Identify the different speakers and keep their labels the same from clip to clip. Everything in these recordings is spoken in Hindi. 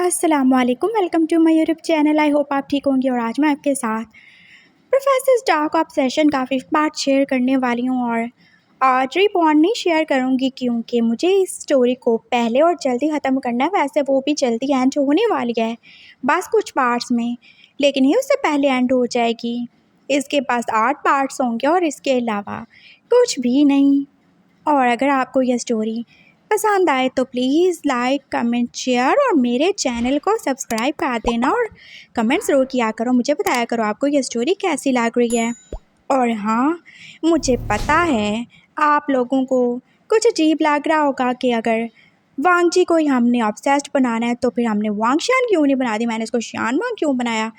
Speaker 1: अस्सलामुअलैकुम, welcome to my YouTube channel. I hope आप ठीक होंगे। और आज मैं आपके साथ प्रोफेसर डार्क ऑब्सेशन का 5th पार्ट शेयर करने वाली हूँ। और आज रिबॉन्ड नहीं शेयर करूँगी क्योंकि मुझे इस स्टोरी को पहले और जल्दी ख़त्म करना है। वैसे वो भी जल्दी एंड होने वाली है, बस कुछ पार्ट्स में, लेकिन ये उससे पहले एंड हो जाएगी। इसके पास 8 पार्ट्स होंगे और इसके अलावा कुछ भी नहीं। और अगर आपको यह स्टोरी पसंद आए तो प्लीज़ लाइक, कमेंट, शेयर और मेरे चैनल को सब्सक्राइब कर देना। और कमेंट ज़रूर किया करो, मुझे बताया करो आपको यह स्टोरी कैसी लग रही है। और हाँ, मुझे पता है आप लोगों को कुछ अजीब लग रहा होगा कि अगर वांगजी को ही हमने ऑब्सेस्ड बनाना है तो फिर हमने वांगशान क्यों नहीं बना दी, मैंने इसको शान वांग क्यों बनाया।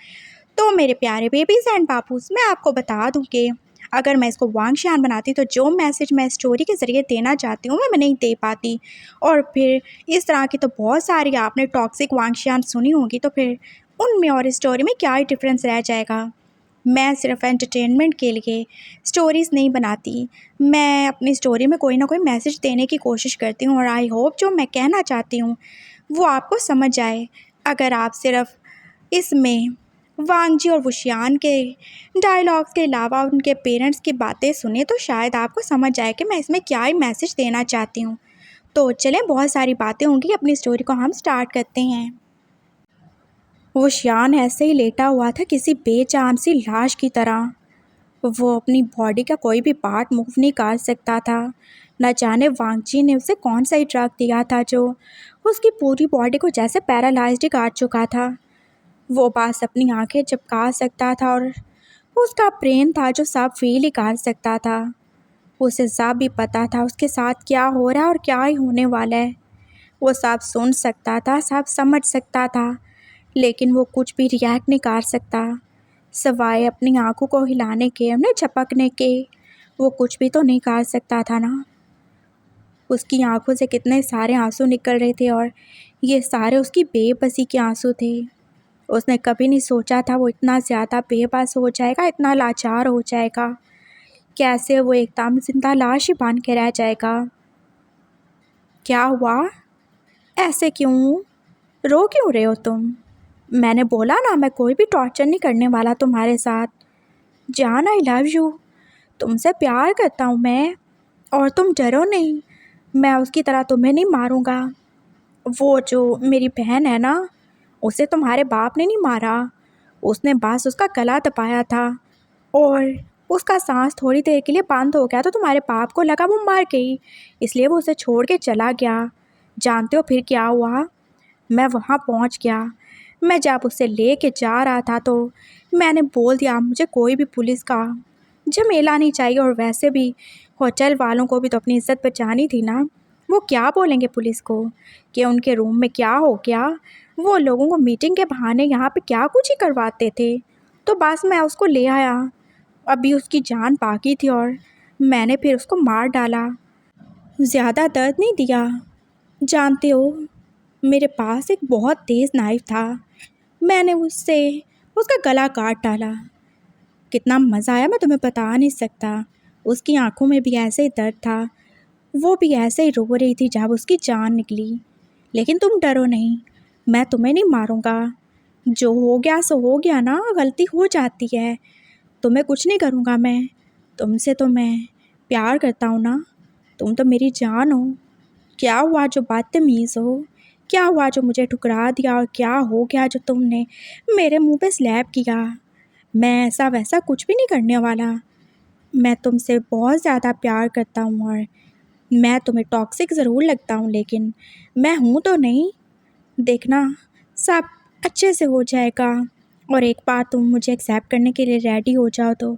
Speaker 1: तो मेरे प्यारे बेबीज़ एंड बापूस, मैं आपको बता दूं कि अगर मैं इसको वांगशान बनाती तो जो मैसेज मैं स्टोरी के ज़रिए देना चाहती हूँ मैं नहीं दे पाती। और फिर इस तरह की तो बहुत सारी आपने टॉक्सिक वांगशान सुनी होगी, तो फिर उनमें और इस स्टोरी में क्या ही डिफरेंस रह जाएगा। मैं सिर्फ एंटरटेनमेंट के लिए स्टोरीज़ नहीं बनाती, मैं अपनी स्टोरी में कोई ना कोई मैसेज देने की कोशिश करती हूँ। और आई होप जो मैं कहना चाहती हूँ वो आपको समझ आए। अगर आप सिर्फ इसमें वांगजी और वुशियान के डायलॉग्स के अलावा उनके पेरेंट्स की बातें सुने तो शायद आपको समझ आए कि मैं इसमें क्या ही मैसेज देना चाहती हूँ। तो चलें, बहुत सारी बातें होंगी, अपनी स्टोरी को हम स्टार्ट करते हैं। वुशियान ऐसे ही लेटा हुआ था किसी बेजान सी लाश की तरह। वो अपनी बॉडी का कोई भी पार्ट मूव नहीं कर सकता था। न जाने वांगजी ने उसे कौन सा ही ड्रग दिया था जो उसकी पूरी बॉडी को जैसे पैरालाइज्ड कर चुका था। वो बस अपनी आंखें झपका सकता था और उसका ब्रेन था जो सब फील ही कर सकता था। उसे सब भी पता था उसके साथ क्या हो रहा है और क्या ही होने वाला है। वो सब सुन सकता था, सब समझ सकता था, लेकिन वो कुछ भी रिएक्ट नहीं कर सकता सवाए अपनी आंखों को हिलाने के, उन्हें झपकने के। वो कुछ भी तो नहीं कर सकता था ना। उसकी आंखों से कितने सारे आंसू निकल रहे थे और ये सारे उसकी बेबसी के आंसू थे। उसने कभी नहीं सोचा था वो इतना ज़्यादा बेबस हो जाएगा, इतना लाचार हो जाएगा। कैसे वो एकदम जिंदा लाश ही बन के रह जाएगा। क्या हुआ? ऐसे क्यों रो क्यों रहे हो तुम? मैंने बोला ना मैं कोई भी टॉर्चर नहीं करने वाला तुम्हारे साथ। जान, आई लव यू, तुमसे प्यार करता हूँ मैं। और तुम डरो नहीं, मैं उसकी तरह तुम्हें नहीं मारूंगा। वो जो मेरी बहन है ना, उसे तुम्हारे बाप ने नहीं मारा, उसने बस उसका गला दबाया था और उसका सांस थोड़ी देर के लिए बंद हो गया तो तुम्हारे बाप को लगा वो मर गई, इसलिए वो उसे छोड़ के चला गया। जानते हो फिर क्या हुआ? मैं वहाँ पहुँच गया। मैं जब उसे ले के जा रहा था तो मैंने बोल दिया मुझे कोई भी पुलिस का झमेला नहीं चाहिए। और वैसे भी होटल वालों को भी तो अपनी इज्जत बचानी थी ना। वो क्या बोलेंगे पुलिस को कि उनके रूम में क्या हो गया। वो लोगों को मीटिंग के बहाने यहाँ पे क्या कुछ ही करवाते थे। तो बस मैं उसको ले आया, अभी उसकी जान बाकी थी और मैंने फिर उसको मार डाला। ज़्यादा दर्द नहीं दिया। जानते हो, मेरे पास एक बहुत तेज़ नाइफ था, मैंने उससे उसका गला काट डाला। कितना मज़ा आया मैं तुम्हें बता नहीं सकता। उसकी आंखों में भी ऐसे ही दर्द था, वो भी ऐसे ही रो रही थी जब उसकी जान निकली। लेकिन तुम डरो नहीं, मैं तुम्हें नहीं मारूंगा। जो हो गया सो हो गया ना, गलती हो जाती है। तुम्हें कुछ नहीं करूँगा मैं। तुमसे तो मैं प्यार करता हूँ ना, तुम तो मेरी जान हो। क्या हुआ जो बदतमीज़ हो? क्या हुआ जो मुझे ठुकरा दिया? और क्या हो गया जो तुमने मेरे मुंह पे स्लैप किया? मैं ऐसा वैसा कुछ भी नहीं करने वाला। मैं तुमसे बहुत ज़्यादा प्यार करता हूँ और मैं तुम्हें टॉक्सिक ज़रूर लगता हूँ, लेकिन मैं हूँ तो नहीं। देखना, सब अच्छे से हो जाएगा। और एक बार तुम मुझे एक्सेप्ट करने के लिए रेडी हो जाओ तो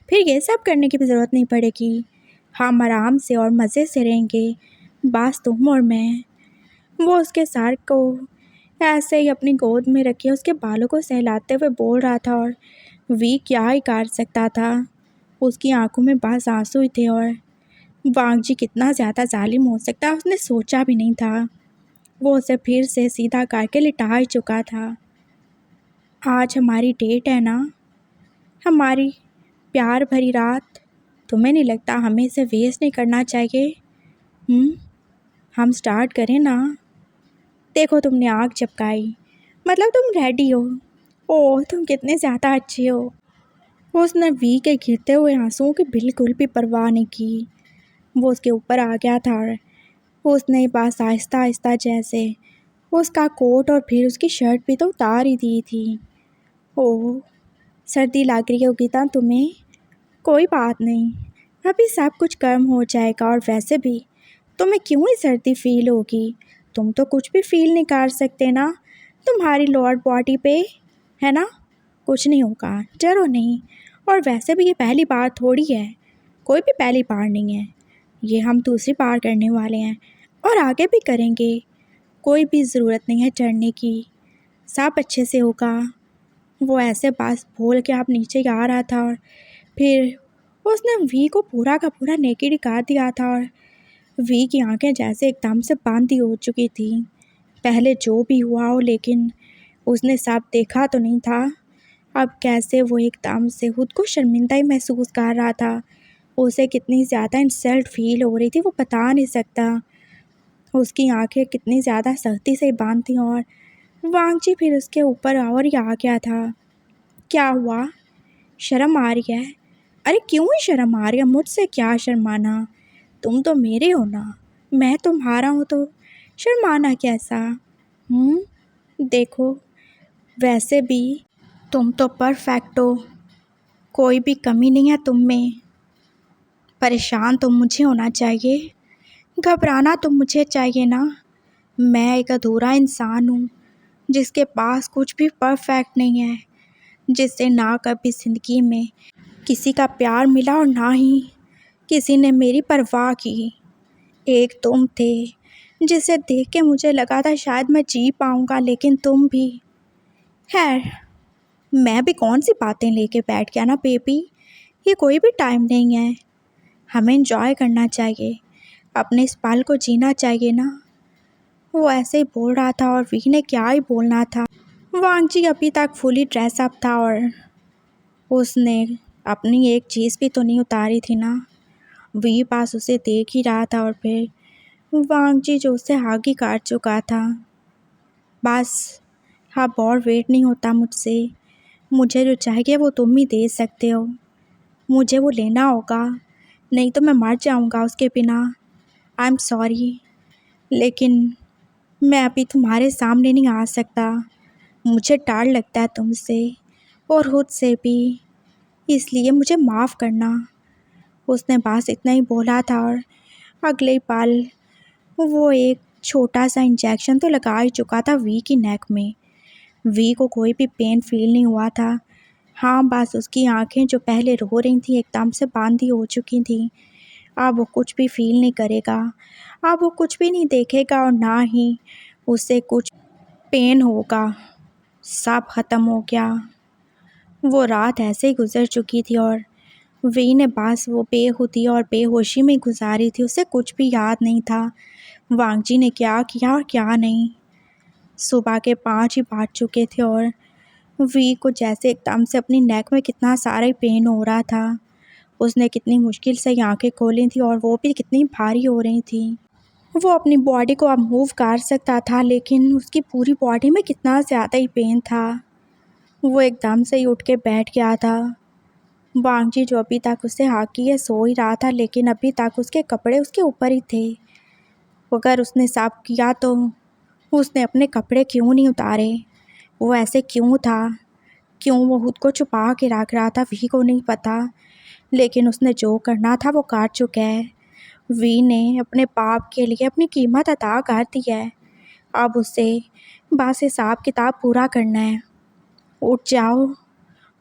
Speaker 1: फिर ये सब करने की भी ज़रूरत नहीं पड़ेगी। हम आराम से और मज़े से रहेंगे, बस तुम और मैं। वो उसके सर को ऐसे ही अपनी गोद में रखे उसके बालों को सहलाते हुए बोल रहा था और वी क्या ही कर सकता था। उसकी आंखों में बस आंसू ही थे। और वांगजी कितना ज़्यादा जालिम हो सकता है उसने सोचा भी नहीं था। वो उसे फिर से सीधा करके लिटा ही चुका था। आज हमारी डेट है ना, हमारी प्यार भरी रात। तुम्हें नहीं लगता हमें इसे वेस्ट नहीं करना चाहिए? हम स्टार्ट करें ना? देखो तुमने आग झपकाई, मतलब तुम रेडी हो? ओह तुम कितने ज़्यादा अच्छे हो। उसने वी के गिरते हुए आंसुओं की बिल्कुल भी परवाह नहीं की। वो उसके ऊपर आ गया था और उसने बस आहिस्ता आहिस्ता जैसे उसका कोट और फिर उसकी शर्ट भी तो उतार ही दी थी। ओह सर्दी लग रही होगी ना तुम्हें? कोई बात नहीं, अभी सब कुछ गर्म हो जाएगा। और वैसे भी तुम्हें क्यों ही सर्दी फील होगी? तुम तो कुछ भी फील नहीं कर सकते ना तुम्हारी लोअर बॉडी पे, है ना? कुछ नहीं होगा, डरो नहीं। और वैसे भी ये पहली बार थोड़ी है, कोई भी पहली बार नहीं है। ये हम दूसरी बार करने वाले हैं और आगे भी करेंगे। कोई भी ज़रूरत नहीं है डरने की, सब अच्छे से होगा। वो ऐसे बात बोल के आप नीचे आ रहा था और फिर उसने वी को पूरा का पूरा नेकेड कर दिया था और वी की आंखें जैसे एकदम से बंद ही हो चुकी थी। पहले जो भी हुआ हो लेकिन उसने सब देखा तो नहीं था। अब कैसे वो एकदम से खुद को शर्मिंदा ही महसूस कर रहा था। उसे कितनी ज़्यादा इंसल्ट फील हो रही थी वो बता नहीं सकता। उसकी आंखें कितनी ज़्यादा सख्ती से बंद थीं और वांगची फिर उसके ऊपर और ही आ गया था। क्या हुआ? शर्म आ रही है? अरे क्यों ही शर्म आ रही है? मुझसे क्या शर्माना, तुम तो मेरे हो ना, मैं तुम्हारा हूँ तो शर्माना कैसा? देखो वैसे भी तुम तो परफेक्ट हो, कोई भी कमी नहीं है तुम में। परेशान तो मुझे होना चाहिए, घबराना तो मुझे चाहिए ना। मैं एक अधूरा इंसान हूँ जिसके पास कुछ भी परफेक्ट नहीं है, जिससे ना कभी ज़िंदगी में किसी का प्यार मिला और ना ही किसी ने मेरी परवाह की। एक तुम थे जिसे देख के मुझे लगा था शायद मैं जी पाऊँगा, लेकिन तुम भी। खैर मैं भी कौन सी बातें लेके बैठ गया ना बेबी, ये कोई भी टाइम नहीं है। हमें एंजॉय करना चाहिए, अपने इस पल को जीना चाहिए ना। वो ऐसे ही बोल रहा था और वी ने क्या ही बोलना था। वांगजी अभी तक फुली ड्रेसअप था और उसने अपनी एक चीज़ भी तो नहीं उतारी थी ना। वी पास उसे देख ही रहा था और फिर वांगजी जो उसे आगे काट चुका था। बस अब और वेट नहीं होता मुझसे, मुझे जो चाहिए वो तुम ही दे सकते हो। मुझे वो लेना होगा, नहीं तो मैं मर जाऊंगा उसके बिना। आई एम सॉरी, लेकिन मैं अभी तुम्हारे सामने नहीं आ सकता। मुझे डर लगता है तुमसे और खुद से भी, इसलिए मुझे माफ़ करना। उसने बस इतना ही बोला था और अगले ही पल वो एक छोटा सा इंजेक्शन तो लगा ही चुका था वी की नेक में। वी को कोई भी पेन फील नहीं हुआ था। हाँ बस उसकी आंखें जो पहले रो रही थी एकदम से बंद ही हो चुकी थी। अब वो कुछ भी फील नहीं करेगा, अब वो कुछ भी नहीं देखेगा और ना ही उसे कुछ पेन होगा। सब ख़त्म हो गया। वो रात ऐसे ही गुजर चुकी थी और वी ने बस वो बेखुदी और बेहोशी में गुजारी थी। उसे कुछ भी याद नहीं था वांगजी ने क्या किया और क्या नहीं। सुबह के 5 ही बज चुके थे और वी को जैसे एकदम से अपनी नेक में कितना सारा ही पेन हो रहा था। उसने कितनी मुश्किल से आंखें खोली थी और वो भी कितनी भारी हो रही थी। वो अपनी बॉडी को अब मूव कर सकता था लेकिन उसकी पूरी बॉडी में कितना ज़्यादा ही पेन था। वो एकदम से ही उठ के बैठ गया था। वांगजी जो अभी तक उसे हाकिए सो ही रहा था लेकिन अभी तक उसके कपड़े उसके ऊपर ही थे। अगर उसने साफ किया तो उसने अपने कपड़े क्यों नहीं उतारे? वो ऐसे क्यों था? क्यों वो खुद को छुपा के रख रहा था? वी को नहीं पता, लेकिन उसने जो करना था वो कर चुका है। वी ने अपने पाप के लिए अपनी कीमत अदा कर दी है। अब उसे बस हिसाब किताब पूरा करना है। उठ जाओ,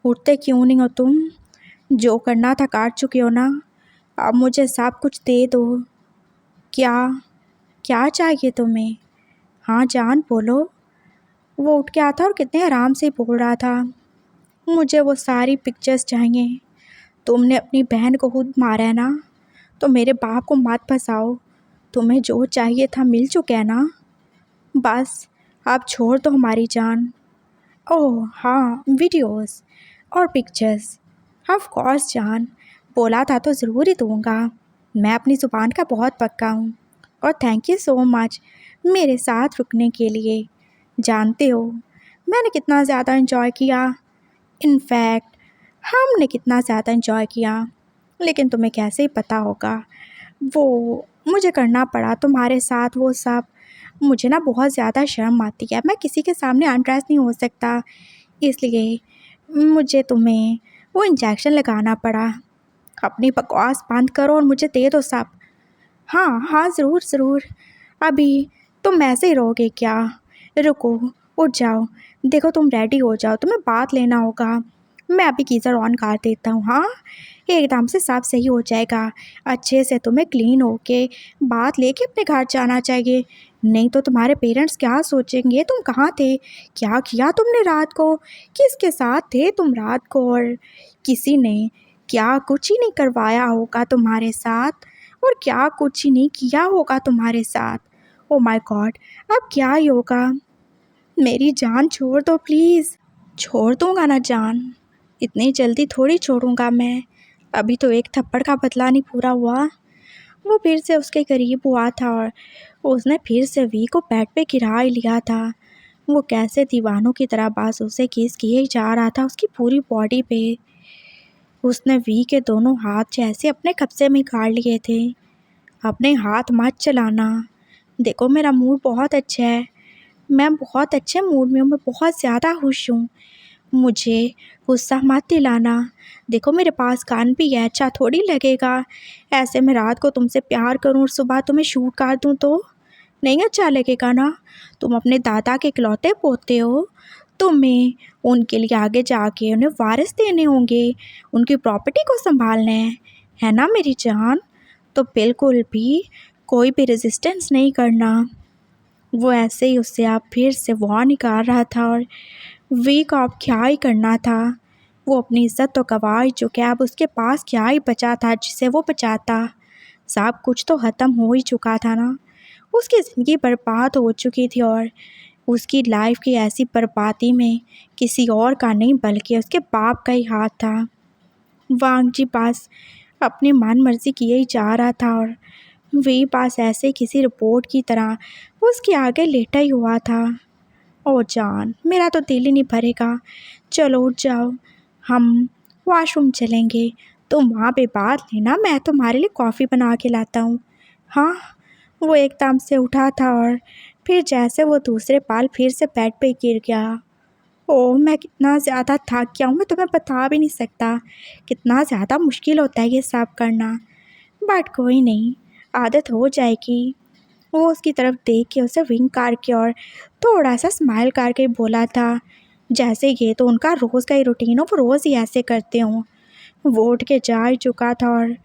Speaker 1: उठते क्यों नहीं हो तुम? जो करना था कर चुके हो ना, अब मुझे सब कुछ दे दो। क्या क्या चाहिए तुम्हें? हाँ जान बोलो। वो उठ के आता और कितने आराम से बोल रहा था, मुझे वो सारी पिक्चर्स चाहिए। तुमने अपनी बहन को खुद मारा है ना, तो मेरे बाप को मत फंसाओ। तुम्हें जो चाहिए था मिल चुका है ना, बस अब छोड़ दो हमारी जान। ओह हाँ, वीडियोस और पिक्चर्स, ऑफ कोर्स जान, बोला था तो ज़रूर ही दूँगा। मैं अपनी ज़ुबान का बहुत पक्का हूँ। और थैंक यू सो मच मेरे साथ रुकने के लिए। जानते हो मैंने कितना ज़्यादा इन्जॉय किया। इनफैक्ट हमने कितना ज़्यादा इन्जॉय किया। लेकिन तुम्हें कैसे ही पता होगा, वो मुझे करना पड़ा तुम्हारे साथ वो सब। मुझे ना बहुत ज़्यादा शर्म आती है, मैं किसी के सामने अनड्रेस नहीं हो सकता, इसलिए मुझे तुम्हें वो इंजेक्शन लगाना पड़ा। अपनी बकवास बंद करो और मुझे दे दो सब। हाँ हाँ, ज़रूर ज़रूर। अभी तुम ऐसे ही रहोगे क्या? रुको, उठ जाओ। देखो तुम रेडी हो जाओ, तुम्हें बात लेना होगा। मैं अभी गीज़र ऑन कर देता हूँ। हाँ, एकदम से सब सही हो जाएगा। अच्छे से तुम्हें क्लीन होके बात लेके अपने घर जाना चाहिए, नहीं तो तुम्हारे पेरेंट्स क्या सोचेंगे। तुम कहाँ थे? क्या किया तुमने रात को? किसके साथ थे तुम रात को? और किसी ने क्या कुछ ही नहीं करवाया होगा तुम्हारे साथ, और क्या कुछ ही नहीं किया होगा तुम्हारे साथ। ओ माय गॉड, अब क्या ही होगा? मेरी जान छोड़ दो प्लीज़। छोड़ दूंगा ना जान, इतनी जल्दी थोड़ी छोड़ूंगा मैं। अभी तो एक थप्पड़ का बदला नहीं पूरा हुआ। वो फिर से उसके करीब हुआ था और उसने फिर से वी को बेड पे गिरा ही लिया था। वो कैसे दीवानों की तरह बस उसे किस किए ही जा रहा था उसकी पूरी बॉडी पे। उसने वी के दोनों हाथ जैसे अपने कब्जे में गाड़ लिए थे। अपने हाथ मत चलाना। देखो मेरा मूड बहुत अच्छा है, मैं बहुत अच्छे मूड में हूँ, मैं बहुत ज़्यादा खुश हूँ। मुझे गुस्सा मत दिलाना। देखो मेरे पास गन भी है, अच्छा थोड़ी लगेगा ऐसे मैं रात को तुमसे प्यार करूँ और सुबह तुम्हें शूट कर दूँ तो? नहीं अच्छा लगेगा ना। तुम अपने दादा के इकलौते पोते हो, तुम्हें उनके लिए आगे जाके उन्हें वारिस देने होंगे, उनकी प्रॉपर्टी को संभालना है ना मेरी जान? तो बिल्कुल भी कोई भी रेजिस्टेंस नहीं करना। वो ऐसे ही उससे आप फिर से वॉर निकाल रहा था और वी को अब क्या ही करना था। वो अपनी इज्जत तो गंवा ही चुका है, अब उसके पास क्या ही बचा था जिसे वो बचाता। सब कुछ तो ख़त्म हो ही चुका था ना। उसकी ज़िंदगी बर्बाद हो चुकी थी और उसकी लाइफ की ऐसी बर्बादी में किसी और का नहीं बल्कि उसके बाप का ही हाथ था। वांग जी पास अपनी मन मर्जी किए ही जा रहा था और वे पास ऐसे किसी रिपोर्ट की तरह उसके आगे लेटा ही हुआ था। ओ जान, मेरा तो दिल ही नहीं भरेगा। चलो उठ जाओ, हम वॉशरूम चलेंगे। तुम वहाँ पे बात लेना, मैं तुम्हारे लिए कॉफ़ी बना के लाता हूँ। हाँ। वो एकदम से उठा था और फिर जैसे वो दूसरे पल फिर से बेड पे गिर गया। ओह मैं कितना ज़्यादा थक गया हूँ, मैं तुम्हें बता भी नहीं सकता कितना ज़्यादा मुश्किल होता है ये सब करना। बट कोई नहीं, आदत हो जाएगी। वो उसकी तरफ देख के उसे विंक करके और थोड़ा सा स्माइल करके बोला था, जैसे ये तो उनका रोज़ का ही रूटीन हो, वो रोज़ ही ऐसे करते हों। वो उठ के जा ही चुका था और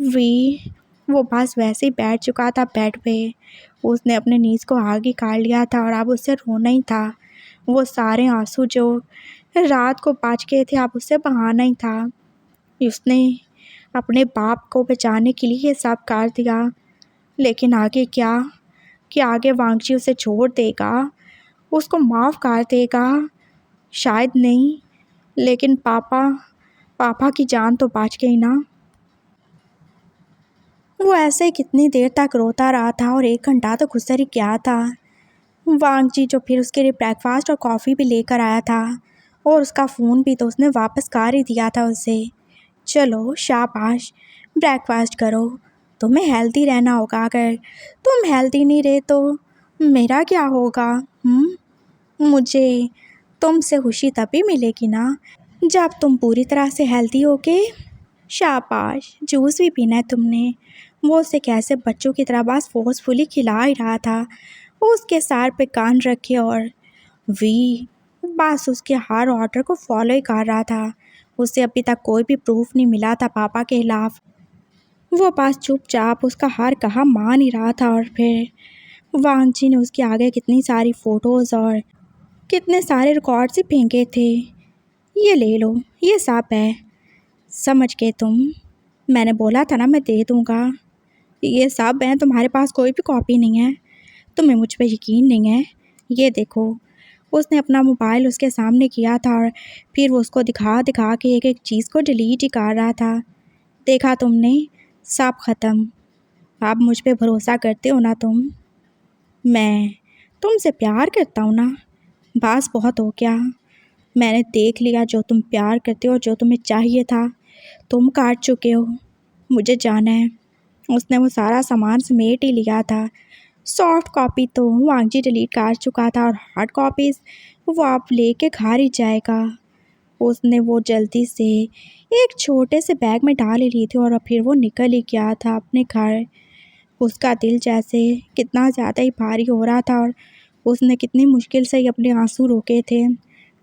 Speaker 1: वी वो बस वैसे ही बैठ चुका था बेड पे। उसने अपने नीज़ को आगे काट लिया था और अब उसे रोना ही था। वो सारे आंसू जो रात को बच गए थे अब उसे बहाना ही था। उसने अपने बाप को बचाने के लिए ये सब कर दिया, लेकिन आगे क्या? कि आगे वांगची उसे छोड़ देगा, उसको माफ़ कर देगा? शायद नहीं, लेकिन पापा की जान तो बच गई ना। वो ऐसे ही कितनी देर तक रोता रहा था और 1 घंटा तो गुजर ही गया था। वांग जी जो फिर उसके लिए ब्रेकफास्ट और कॉफ़ी भी लेकर आया था और उसका फ़ोन भी तो उसने वापस कर ही दिया था उसे। चलो शाबाश, ब्रेकफास्ट करो, तुम्हें हेल्दी रहना होगा। अगर तुम हेल्दी नहीं रहे तो मेरा क्या होगा? मुझे तुमसे खुशी तभी मिलेगी ना जब तुम पूरी तरह से हेल्दी होगे। शाबाश, जूस भी पीना है तुमने। वो उसे कैसे बच्चों की तरह बस फोर्सफुली खिला ही रहा था। वो उसके सर पे कान रखे और वी बस उसके हर ऑर्डर को फॉलो ही कर रहा था। उसे अभी तक कोई भी प्रूफ नहीं मिला था पापा के खिलाफ। वो बस चुपचाप उसका हर कहा मान ही रहा था। और फिर वांग जी ने उसके आगे कितनी सारी फ़ोटोज़ और कितने सारे रिकॉर्ड्स ही फेंके थे। ये ले लो, ये सब है, समझ गए तुम? मैंने बोला था ना मैं दे दूँगा। ये सब है, तुम्हारे पास कोई भी कॉपी नहीं है? तुम्हें मुझ पे यकीन नहीं है? ये देखो। उसने अपना मोबाइल उसके सामने किया था और फिर वो उसको दिखा दिखा के एक एक चीज़ को डिलीट ही कर रहा था। देखा तुमने, सब ख़त्म। आप मुझ पे भरोसा करते हो ना तुम? मैं तुमसे प्यार करता हूँ ना, बस बहुत हो गया। मैंने देख लिया जो तुम प्यार करते हो, जो तुम्हें चाहिए था तुम काट चुके हो। मुझे जाना है। उसने वो सारा सामान समेट ही लिया था। सॉफ्ट कॉपी तो वांगजी डिलीट कर चुका था और हार्ड कॉपीज़ वो आप लेके घर ही जाएगा। उसने वो जल्दी से एक छोटे से बैग में डाल ही ली थी और फिर वो निकल ही गया था अपने घर। उसका दिल जैसे कितना ज़्यादा ही भारी हो रहा था और उसने कितनी मुश्किल से ही अपने आंसू रोके थे।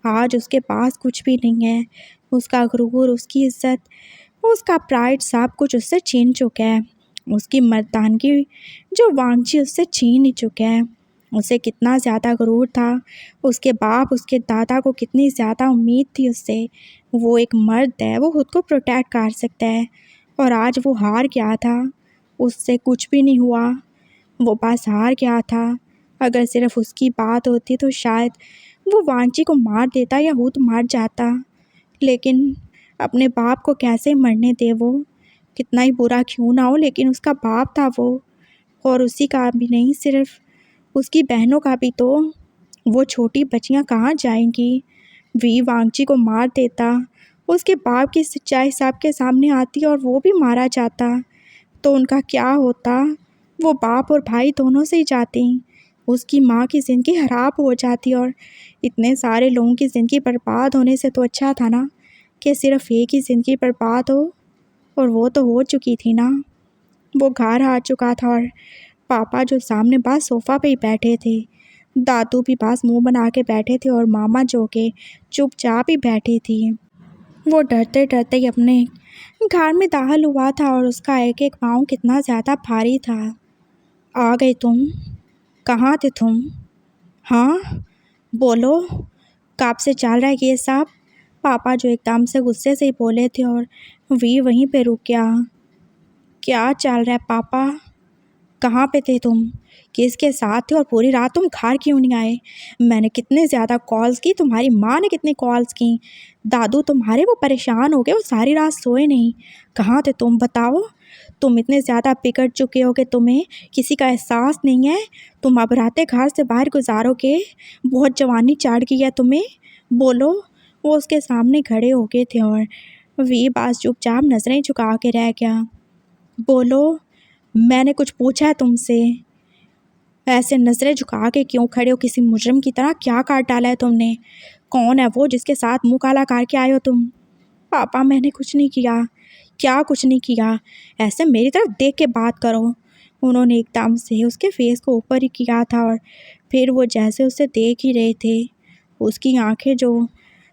Speaker 1: आज उसके पास कुछ भी नहीं है। उसका गुरूर, उसकी इज्जत, उसका प्राइड सब कुछ उससे छीन चुका है। उसकी मर्दानगी जो वांगजी उससे छीन ही चुका है। उसे कितना ज़्यादा गुरूर था। उसके बाप, उसके दादा को कितनी ज़्यादा उम्मीद थी उससे। वो एक मर्द है, वो खुद को प्रोटेक्ट कर सकता है और आज वो हार गया था। उससे कुछ भी नहीं हुआ। वो बस हार गया था। अगर सिर्फ उसकी बात होती तो शायद वो वांगजी को मार देता या खुद मर जाता। लेकिन अपने बाप को कैसे मरने दे वो? कितना ही बुरा क्यों ना हो, लेकिन उसका बाप था वो। और उसी का भी नहीं, सिर्फ उसकी बहनों का भी तो। वो छोटी बच्चियां कहाँ जाएंगी? वी वांगजी को मार देता, उसके बाप की सच्चाई सबके सामने आती और वो भी मारा जाता, तो उनका क्या होता? वो बाप और भाई दोनों से ही जाती। उसकी माँ की ज़िंदगी खराब हो जाती और इतने सारे लोगों की ज़िंदगी बर्बाद होने से तो अच्छा था ना कि सिर्फ एक ही ज़िंदगी बर्बाद हो। और वो तो हो चुकी थी ना। वो घर आ चुका था और पापा जो सामने बस सोफ़ा पे ही बैठे थे, दादू भी बस मुंह बना के बैठे थे और मामा जो के चुपचाप ही बैठी थी। वो डरते डरते ही अपने घर में दाखिल हुआ था और उसका एक एक पाँव कितना ज़्यादा भारी था। आ गए तुम? कहाँ थे तुम? हाँ बोलो, कब से चल रहा है ये सब? पापा जो एकदम से गुस्से से ही बोले थे और वी वहीं पे रुक गया। क्या चल रहा है पापा? कहाँ पे थे तुम? किसके साथ थे और पूरी रात तुम घर क्यों नहीं आए? मैंने कितने ज़्यादा कॉल्स की, तुम्हारी माँ ने कितनी कॉल्स की। दादू तुम्हारे वो परेशान हो गए, वो सारी रात सोए नहीं। कहाँ थे तुम बताओ? तुम इतने ज़्यादा बिगड़ चुके हो कि तुम्हें किसी का एहसास नहीं है। तुम अब रातें घर से बाहर गुजारोगे? बहुत जवानी चढ़ गई है तुम्हें। बोलो। वो उसके सामने खड़े हो गए थे और वी बास चुपचाप नज़रें झुका के रह गया। बोलो, मैंने कुछ पूछा है तुमसे? ऐसे नज़रें झुका के क्यों खड़े हो किसी मुजरिम की तरह? क्या काट डाला है तुमने? कौन है वो जिसके साथ मुंह काला करके आए हो तुम? पापा मैंने कुछ नहीं किया। क्या कुछ नहीं किया? ऐसे मेरी तरफ देख के बात करो। उन्होंने एकदम से उसके फेस को ऊपर ही किया था और फिर वो जैसे उसे देख ही रहे थे। उसकी आंखें जो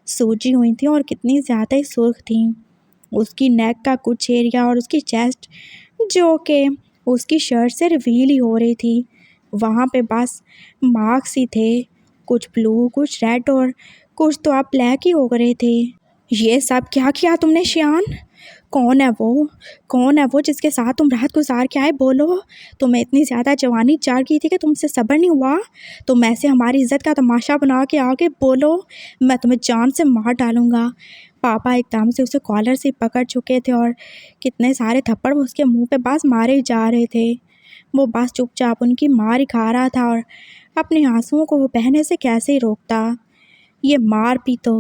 Speaker 1: सूजी हुई थी और कितनी ज़्यादा ही सुर्ख थी। उसकी नेक का कुछ एरिया और उसकी चेस्ट जो कि उसकी शर्ट से रिवील ही हो रही थी, वहाँ पे बस मार्क्स ही थे, कुछ ब्लू, कुछ रेड और कुछ तो आप ब्लैक ही हो रहे थे। ये सब क्या किया तुमने शियान? कौन है वो? कौन है वो जिसके साथ तुम रात गुजार के आए? बोलो। तुम्हें इतनी ज़्यादा जवानी चढ़ गई थी कि तुमसे सब्र नहीं हुआ? तुम ऐसे हमारी इज्जत का तमाशा बना के आगे? बोलो, मैं तुम्हें जान से मार डालूंगा। पापा एकदम से उसे कॉलर से पकड़ चुके थे और कितने सारे थप्पड़ वो उसके मुंह पे बस मारे जा रहे थे। वो बस चुपचाप उनकी मार ही खा रहा था और अपने आंसुओं को वो बहने से कैसे ही रोकता। ये मार भी तो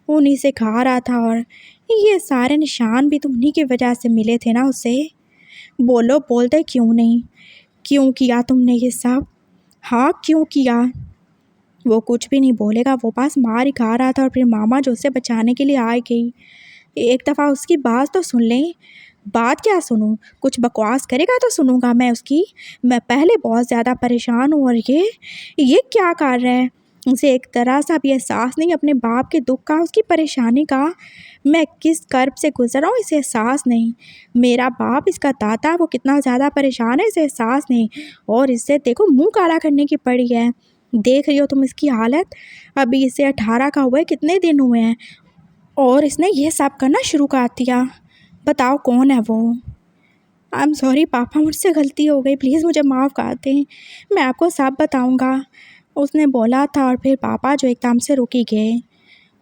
Speaker 1: उन्हीं से खा रहा था और ये सारे निशान भी तो उन्हीं की वजह से मिले थे ना उसे। बोलो, बोलते क्यों नहीं? क्यों किया तुमने ये सब? हाँ क्यों किया? वो कुछ भी नहीं बोलेगा, वो बस मार ही खा रहा था और फिर मामा जो उसे बचाने के लिए आ गई। एक दफ़ा उसकी बात तो सुन लें। बात क्या सुनूं? कुछ बकवास करेगा तो सुनूंगा मैं उसकी। मैं पहले बहुत ज़्यादा परेशान हूँ और ये क्या कर रहा है? उसे एक तरह सा भी एहसास नहीं अपने बाप के दुख का, उसकी परेशानी का। मैं किस कर्ब से गुजर रहा हूँ इसे एहसास नहीं। मेरा बाप, इसका दादा, वो कितना ज़्यादा परेशान है इसे एहसास नहीं। और इससे देखो मुंह काला करने की पड़ी है। देख रही हो तुम इसकी हालत? अभी इसे 18 का हुआ है, कितने दिन हुए हैं और इसने ये सब करना शुरू कर दिया। बताओ कौन है वो? आई एम सॉरी पापा, मुझसे गलती हो गई, प्लीज़ मुझे माफ़ कर दें, मैं आपको सब बताऊंगा। उसने बोला था और फिर पापा जो एकदम से रुक ही गए।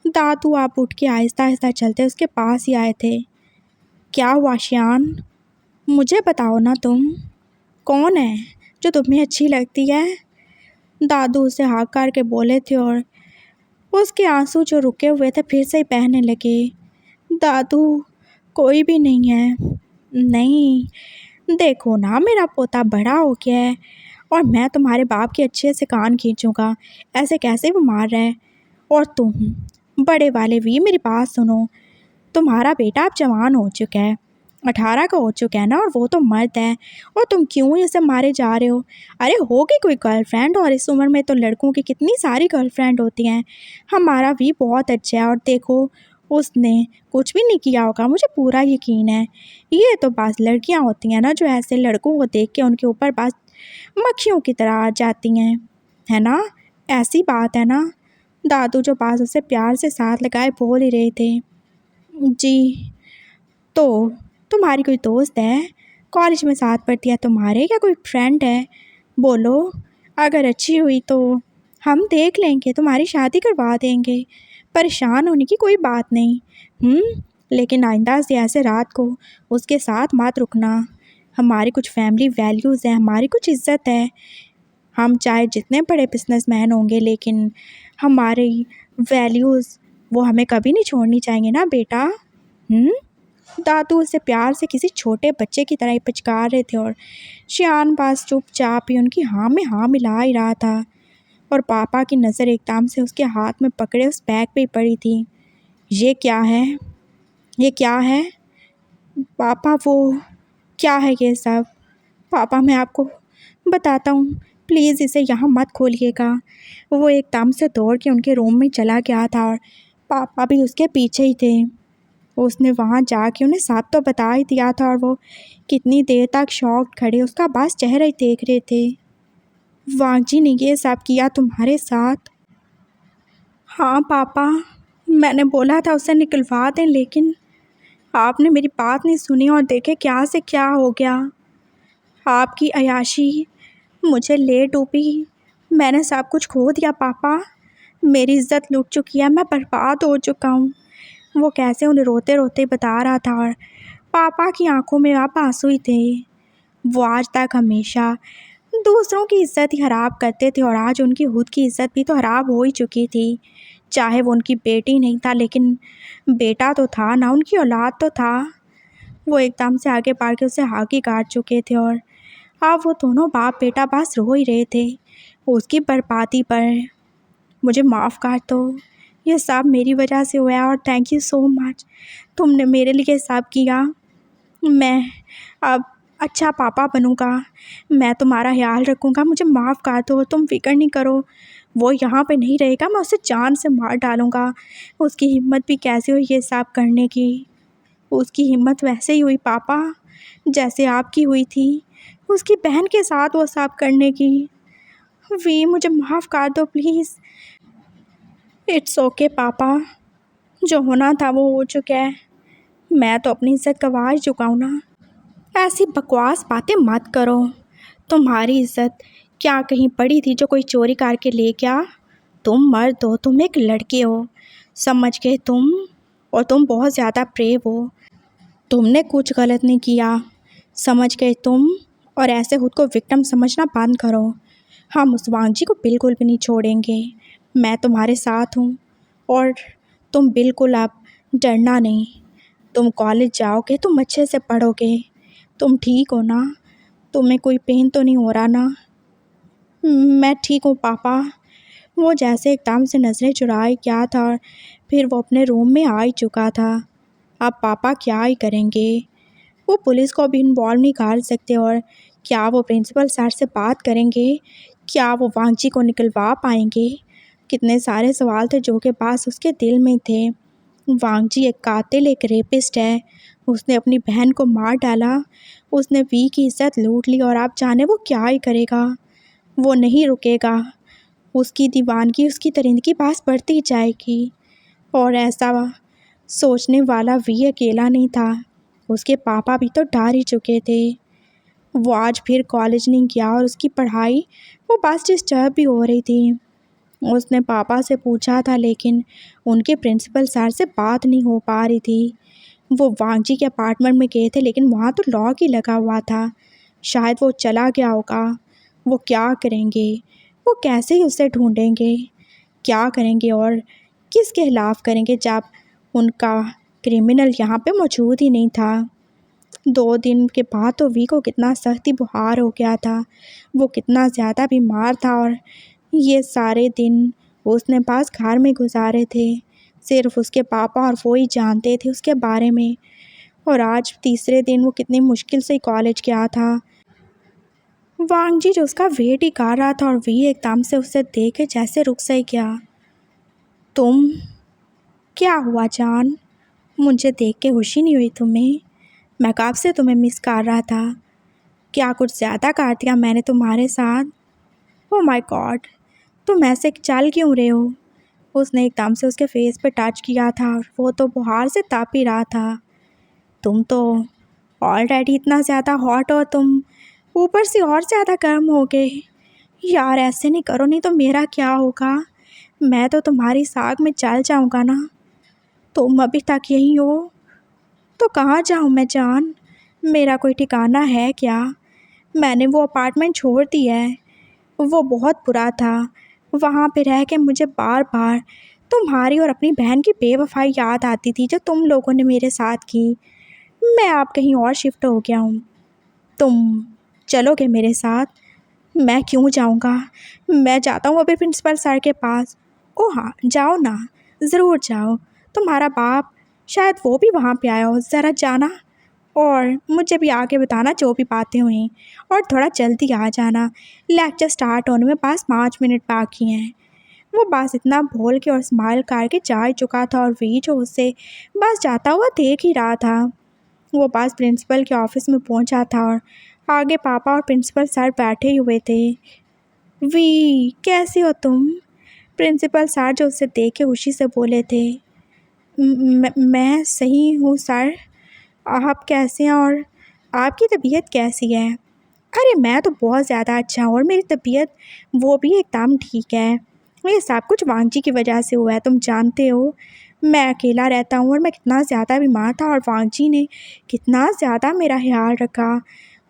Speaker 1: दादू आप उठ के आहिस्ता आहिस्ता चलते उसके पास ही आए थे। क्या हुआ शियान? मुझे बताओ ना तुम, कौन है जो तुम्हें अच्छी लगती है? दादू उसे हाँक कर के बोले थे और उसके आंसू जो रुके हुए थे फिर से बहने लगे। दादू, कोई भी नहीं है। नहीं, देखो ना, मेरा पोता बड़ा हो गया है और मैं तुम्हारे बाप के अच्छे से कान खींचूंगा। ऐसे कैसे वो मार रहा है? और तुम बड़े वाले भी मेरी बात सुनो। तुम्हारा बेटा अब जवान हो चुका है, 18 का हो चुका है ना, और वो तो मर्द है। और तुम क्यों इसे मारे जा रहे हो? अरे होगी कोई गर्लफ्रेंड, और इस उम्र में तो लड़कों की कितनी सारी गर्लफ्रेंड होती हैं। हमारा भी बहुत अच्छा है, और देखो उसने कुछ भी नहीं किया होगा, मुझे पूरा यकीन है। ये तो बस लड़कियां होती हैं ना जो ऐसे लड़कों को देख के उनके ऊपर बस मक्खियों की तरह आ जाती हैं, है ना? ऐसी बात है ना? दादू जो पास उसे प्यार से साथ लगाए बोल ही रहे थे। जी, तो तुम्हारी कोई दोस्त है, कॉलेज में साथ पढ़ती है तुम्हारे, या कोई फ्रेंड है? बोलो, अगर अच्छी हुई तो हम देख लेंगे, तुम्हारी शादी करवा देंगे। परेशान होने की कोई बात नहीं। लेकिन आइंदा से ऐसे रात को उसके साथ मत रुकना। हमारी कुछ फैमिली वैल्यूज़ हैं, हमारी कुछ इज्जत है। हम चाहे जितने बड़े बिजनेसमैन होंगे, लेकिन हमारी वैल्यूज़ वो हमें कभी नहीं छोड़नी चाहिए ना बेटा। दादू उसे प्यार से किसी छोटे बच्चे की तरह ही पुचकार रहे थे, और शियान पास चुपचाप ही उनकी हाँ में हाँ मिला ही रहा था। और पापा की नज़र एकदम से उसके हाथ में पकड़े उस बैग पे ही पड़ी थी। ये क्या है? ये क्या है पापा? वो क्या है ये सब? पापा, मैं आपको बताता हूँ, प्लीज़ इसे यहाँ मत खोलिएगा। वो एकदम से दौड़ के उनके रूम में चला गया था, और पापा भी उसके पीछे ही थे। उसने वहाँ जाके उन्हें सब तो बता ही दिया था, और वो कितनी देर तक शॉक खड़े उसका बस चेहरा ही देख रहे थे। वांगजी ने ये सब किया तुम्हारे साथ? हाँ पापा, मैंने बोला था उसे निकलवा दें, लेकिन आपने मेरी बात नहीं सुनी, और देखे क्या से क्या हो गया। आपकी अय्याशी मुझे ले डूबी। मैंने सब कुछ खो दिया पापा। मेरी इज्जत लूट चुकी है, मैं बर्बाद हो चुका हूँ। वो कैसे उन्हें रोते रोते बता रहा था, और पापा की आंखों में आप आंसू ही थे। वो आज तक हमेशा दूसरों की इज्जत ही खराब करते थे, और आज उनकी खुद की इज्जत भी तो खराब हो ही चुकी थी। चाहे वो उनकी बेटी नहीं था, लेकिन बेटा तो था ना, उनकी औलाद तो था। वो एकदम से आगे बढ़ के उसे हाकी काट चुके थे, और अब वो दोनों बाप बेटा बस रो ही रहे थे उसकी बर्बादी पर। मुझे माफ़ कर दो, ये सब मेरी वजह से हुआ है, और थैंक यू सो मच, तुमने मेरे लिए सब किया। मैं अब अच्छा पापा बनूंगा, मैं तुम्हारा ख्याल रखूंगा। मुझे माफ़ कर दो, तुम फिक्र नहीं करो। वो यहाँ पे नहीं रहेगा, मैं उसे जान से मार डालूंगा। उसकी हिम्मत भी कैसे हुई ये सब करने की? उसकी हिम्मत वैसे ही हुई पापा जैसे आपकी हुई थी, उसकी बहन के साथ वो सब करने की। वी, मुझे माफ़ कर दो प्लीज़। इट्स ओके पापा, जो होना था वो हो चुका है। मैं तो अपनी इज्जत गंवा ही चुका हूँ ना। ऐसी बकवास बातें मत करो। तुम्हारी इज्जत क्या कहीं पड़ी थी जो कोई चोरी करके ले गया? तुम मर्द हो, तुम एक लड़के हो, समझ गए तुम? और तुम बहुत ज़्यादा ब्रेव हो। तुमने कुछ गलत नहीं किया, समझ गए तुम? और ऐसे खुद को विक्टिम समझना बंद करो। हम उस वांगजी को बिल्कुल भी नहीं छोड़ेंगे। मैं तुम्हारे साथ हूँ, और तुम बिल्कुल अब डरना नहीं। तुम कॉलेज जाओगे, तुम अच्छे से पढ़ोगे। तुम ठीक हो ना? तुम्हें कोई पेन तो नहीं हो रहा ना? मैं ठीक हूँ पापा। वो जैसे एकदम से नज़रें चुराए क्या था, और फिर वो अपने रूम में आ ही चुका था। अब पापा क्या ही करेंगे? वो पुलिस को भी इन्वॉल्व नहीं कर सकते, और क्या वो प्रिंसिपल सर से बात करेंगे? क्या वो वांगजी को निकलवा पाएंगे? कितने सारे सवाल थे जो के पास उसके दिल में थे। वांगजी एक कातिल, एक रेपिस्ट है। उसने अपनी बहन को मार डाला, उसने वी की इज्जत लूट ली, और आप जाने वो क्या ही करेगा। वो नहीं रुकेगा। उसकी दीवानगी, उसकी दरिंदगी पास बढ़ती ही जाएगी। और ऐसा सोचने वाला वी अकेला नहीं था, उसके पापा भी तो डर ही चुके थे। वो आज फिर कॉलेज नहीं गया, और उसकी पढ़ाई वो बस डिस्टर्ब भी हो रही थी। उसने पापा से पूछा था, लेकिन उनके प्रिंसिपल सर से बात नहीं हो पा रही थी। वो वांगजी के अपार्टमेंट में गए थे, लेकिन वहाँ तो लॉक ही लगा हुआ था। शायद वो चला गया होगा। वो क्या करेंगे? वो कैसे ही उसे ढूंढेंगे? क्या करेंगे? और किसके खिलाफ करेंगे जब उनका क्रिमिनल यहाँ पे मौजूद ही नहीं था। 2 दिन के बाद तो वी को कितना सख्ती बुखार हो गया था, वो कितना ज़्यादा बीमार था और ये सारे दिन उसने पास घर में गुजारे थे। सिर्फ उसके पापा और वो ही जानते थे उसके बारे में। और आज तीसरे दिन वो कितनी मुश्किल से कॉलेज गया था। वांगजी जो उसका वेट ही कर रहा था और वी एकदम से उसे देख के जैसे रुक से गया। तुम, क्या हुआ जान? मुझे देख के खुशी नहीं हुई तुम्हें? मैं कब से तुम्हें मिस कर रहा था। क्या कुछ ज़्यादा कर दिया मैंने तुम्हारे साथ? ओह माय गॉड, तुम ऐसे चल क्यों रहे हो? उसने एकदम से उसके फेस पे टच किया था और वो तो बुखार से ताप ही रहा था। तुम तो ऑलरेडी इतना ज़्यादा हॉट हो, तुम ऊपर से और ज़्यादा गर्म हो गए। यार ऐसे नहीं करो, नहीं तो मेरा क्या होगा? मैं तो तुम्हारी साग में चल जाऊँगा ना। तुम अभी तक यहीं हो तो कहाँ जाऊँ मैं जान? मेरा कोई ठिकाना है क्या? मैंने वो अपार्टमेंट छोड़ दिया है, वो बहुत बुरा था। वहाँ पे रह के मुझे बार बार तुम्हारी और अपनी बहन की बेवफाई याद आती थी जो तुम लोगों ने मेरे साथ की। मैं अब कहीं और शिफ्ट हो गया हूँ। तुम चलोगे मेरे साथ? मैं क्यों जाऊँगा, मैं जाता हूँ अभी प्रिंसिपल सर के पास। ओ हाँ जाओ ना, ज़रूर जाओ। तुम्हारा बाप शायद वो भी वहाँ पे आया हो, ज़रा जाना और मुझे भी आके बताना जो भी बातें हुई। और थोड़ा जल्दी आ जाना, लेक्चर स्टार्ट होने में बस 5 मिनट बाकी हैं। वो बस इतना बोल के और स्माइल करके जा ही चुका था और वी जो उसे बस जाता हुआ देख ही रहा था। वो बस प्रिंसिपल के ऑफिस में पहुंचा था और आगे पापा और प्रिंसिपल सर बैठे ही हुए थे। वी कैसे हो तुम? प्रिंसिपल सर जो उसे देख के खुशी से बोले थे। मैं सही हूँ सर, आप कैसे हैं और आपकी तबीयत कैसी है? अरे मैं तो बहुत ज़्यादा अच्छा हूँ और मेरी तबीयत वो भी एकदम ठीक है। ये सब कुछ वांगजी की वजह से हुआ है, तुम जानते हो। मैं अकेला रहता हूँ और मैं कितना ज़्यादा बीमार था और वांगजी ने कितना ज़्यादा मेरा ख्याल रखा।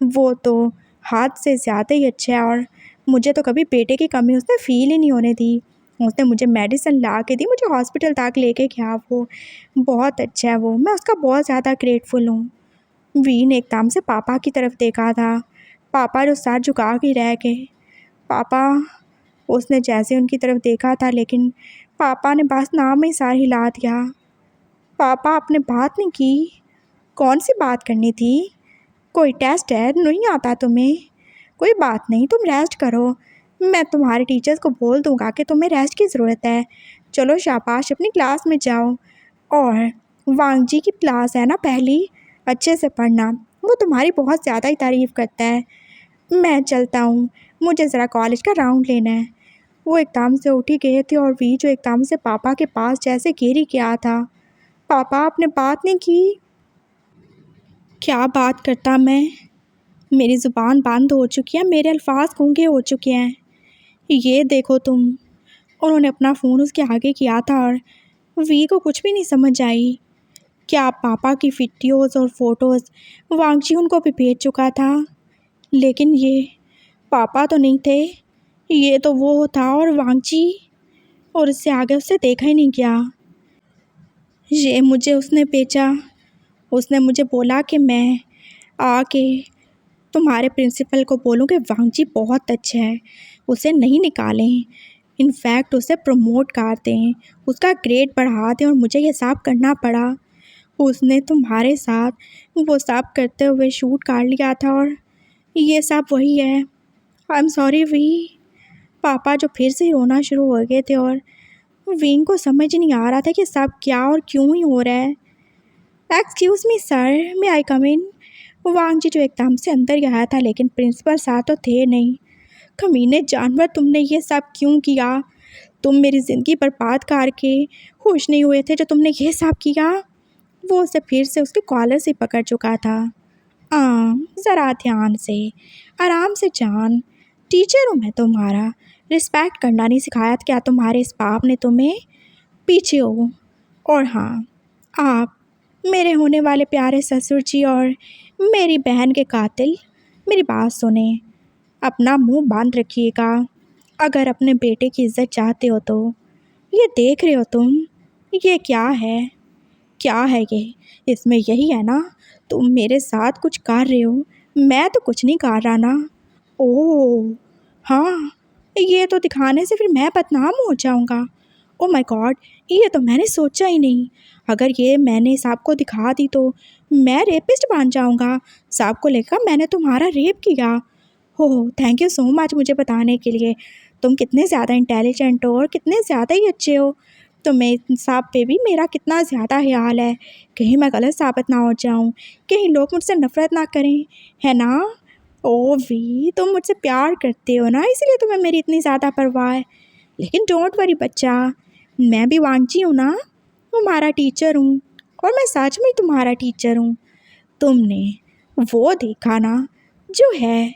Speaker 1: वो तो हाथ से ज़्यादा ही अच्छा है और मुझे तो कभी बेटे की कमी उसने फ़ील ही नहीं होने दी। उसने मुझे मेडिसिन ला के दी, मुझे हॉस्पिटल तक लेके गया। वो बहुत अच्छा है, वो मैं उसका बहुत ज़्यादा ग्रेटफुल हूँ। वी ने एकदम से पापा की तरफ देखा था। पापा जो सर झुका के रह गए। पापा, उसने जैसे उनकी तरफ देखा था लेकिन पापा ने बस नाम ही सर हिला दिया। पापा आपने बात नहीं की? कौन सी बात करनी थी? कोई टेस्ट है, नहीं आता तुम्हें? कोई बात नहीं, तुम रेस्ट करो। मैं तुम्हारे टीचर्स को बोल दूंगा कि तुम्हें रेस्ट की ज़रूरत है। चलो शाबाश, अपनी क्लास में जाओ। और वांगजी की क्लास है ना पहली, अच्छे से पढ़ना, वो तुम्हारी बहुत ज़्यादा ही तारीफ़ करता है। मैं चलता हूँ, मुझे ज़रा कॉलेज का राउंड लेना है। वो एकदम से उठ ही गए थे और वी जो एकदम से पापा के पास जैसे गिर ही गया था। पापा आपने बात नहीं की? क्या बात करता मैं? मेरी ज़ुबान बंद हो चुकी है, मेरे अल्फाज गूंगे हो चुके हैं। ये देखो तुम। उन्होंने अपना फ़ोन उसके आगे किया था और वी को कुछ भी नहीं समझ आई। क्या पापा की वीडियोज़ और फ़ोटोज़ वांगजी उनको भी भेज चुका था? लेकिन ये पापा तो नहीं थे, ये तो वो था और वांगजी, और इससे आगे उसे देखा ही नहीं गया। ये मुझे उसने भेजा। उसने मुझे बोला कि मैं आके तुम्हारे प्रिंसिपल को बोलूं कि वांगजी बहुत अच्छा है, उसे नहीं निकालें, इनफैक्ट उसे प्रमोट कर दें, उसका ग्रेड बढ़ा दें। और मुझे ये सब करना पड़ा। उसने तुम्हारे साथ वो सब करते हुए शूट कर लिया था और ये सब वही है। आई एम सॉरी वी। पापा जो फिर से रोना शुरू हो गए थे और विंग को समझ नहीं आ रहा था कि सब क्या और क्यों ही हो रहा है। एक्सक्यूज़ मी सर, मे आई कम इन? वांगजी जो एकदम से अंदर गया था लेकिन प्रिंसिपल साथ तो थे नहीं। कमीने जानवर, तुमने ये सब क्यों किया? तुम मेरी ज़िंदगी बर्बाद करके खुश नहीं हुए थे जो तुमने ये सब किया? वो उसे फिर से उसके कॉलर से पकड़ चुका था। ज़रा ध्यान से, आराम से जान। टीचर हूँ मैं तुम्हारा, रिस्पेक्ट करना नहीं सिखाया था क्या तुम्हारे इस बाप ने तुम्हें? पीछे हो। और हाँ, आप मेरे होने वाले प्यारे ससुर जी और मेरी बहन के कातिल, मेरी बात सुने, अपना मुंह बांध रखिएगा। अगर अपने बेटे की इज्जत चाहते हो तो ये देख रहे हो तुम? ये क्या है? क्या है ये? इसमें यही है ना? तुम मेरे साथ कुछ कर रहे हो? मैं तो कुछ नहीं कर रहा ना। ओह हाँ, ये तो दिखाने से फिर मैं बदनाम हो जाऊंगा। ओ माय गॉड, ये तो मैंने सोचा ही नहीं। अगर ये मैंने साहब को दिखा दी तो मैं रेपिस्ट बन जाऊंगा। साहब को लेकर मैंने तुम्हारा रेप किया। हो थैंक यू सो मच मुझे बताने के लिए। तुम कितने ज़्यादा इंटेलिजेंट हो और कितने ज़्यादा ही अच्छे हो। तो मैं साहब पे भी मेरा कितना ज़्यादा ख्याल है। कहीं मैं गलत साबित ना हो जाऊं, कहीं लोग मुझसे नफ़रत ना करें, है ना? ओ वी, तुम मुझसे प्यार करते हो ना, इसलिए तुम्हें मेरी इतनी ज़्यादा परवाह है। लेकिन डोंट वरी बच्चा, मैं भी वांची हूँ ना, तुम्हारा टीचर हूँ। और मैं सच में तुम्हारा टीचर हूँ। तुमने वो देखा ना जो है,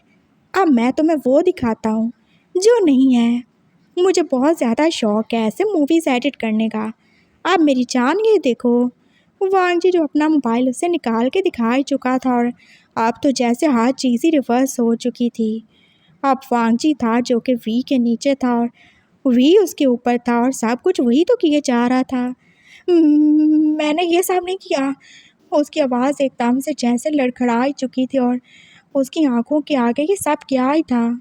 Speaker 1: अब मैं तुम्हें वो दिखाता हूँ जो नहीं है। मुझे बहुत ज़्यादा शौक है ऐसे मूवीज़ एडिट करने का। अब मेरी जान ये देखो, वांगजी जो अपना मोबाइल उससे निकाल के दिखा ही चुका था और अब तो जैसे हर चीज़ ही रिवर्स हो चुकी थी। अब वांगजी था जो कि वी के नीचे था और वी उसके ऊपर था और सब कुछ वही तो किए जा रहा था। मैंने ये सब नहीं किया। उसकी आवाज़ एकदम से जैसे लड़खड़ा ही चुकी थी और उसकी आंखों के आगे ये सब क्या ही था।